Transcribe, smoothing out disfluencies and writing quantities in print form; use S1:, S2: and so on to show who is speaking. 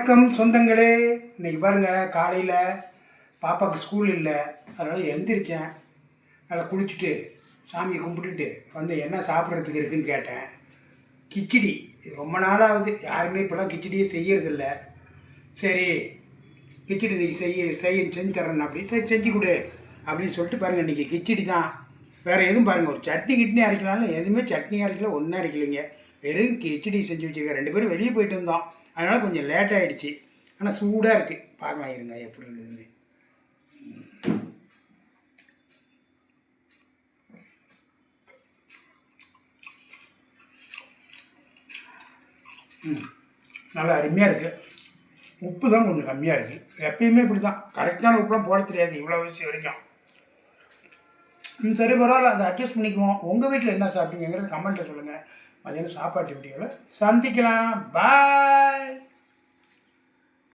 S1: வணக்கம் சொந்தங்களே. இன்றைக்கி பாருங்கள், காலையில் பாப்பாவுக்கு ஸ்கூல் இல்லை, அதனால் எழுந்திரிச்சேன். நல்லா குளிச்சுட்டு சாமியை கும்பிட்டுட்டு வந்து என்ன சாப்பிட்றதுக்கு இருக்குதுன்னு கேட்டேன். கிச்சடி. ரொம்ப நாளாகுது, யாருமே இப்போலாம் கிச்சடியே செய்யறதில்ல. சரி, கிச்சடி இன்றைக்கி செஞ்சு தரேன் அப்படி. சரி செஞ்சு கொடு அப்படின்னு சொல்லிட்டு பாருங்கள், இன்றைக்கி கிச்சடி தான். வேறு எதுவும் பாருங்கள், ஒரு சட்னி அரைக்கலாம்னு எதுவுமே சட்னி அரைக்கல, ஒன்றும் அரைக்கலைங்க. வெறும் கிச்சடி செஞ்சு வச்சுருக்கேன். 2 பேரும் வெளியே போயிட்டு இருந்தோம், அதனால் கொஞ்சம் லேட் ஆகிடுச்சு. ஆனால் சூடாக இருக்குது, பார்க்கலாம் இருங்க எப்படி இருக்குதுன்னு. நல்லா அருமையாக இருக்குது. உப்பு தான் கொஞ்சம் கம்மியாக இருக்குது. எப்பயுமே இப்படி தான், கரெக்டான உப்புலாம் போட தெரியாது இவ்வளோ விஷயம் வரைக்கும். சரி பரவாயில்ல, அதை அட்ஜஸ்ட் பண்ணிக்குவோம். உங்கள் வீட்டில் என்ன சாப்பிட்டீங்கிறது கமெண்ட்டில் சொல்லுங்கள். மதியானம் சாப்பாட்டு வீடியோவில் சந்திக்கலாம். பாய்.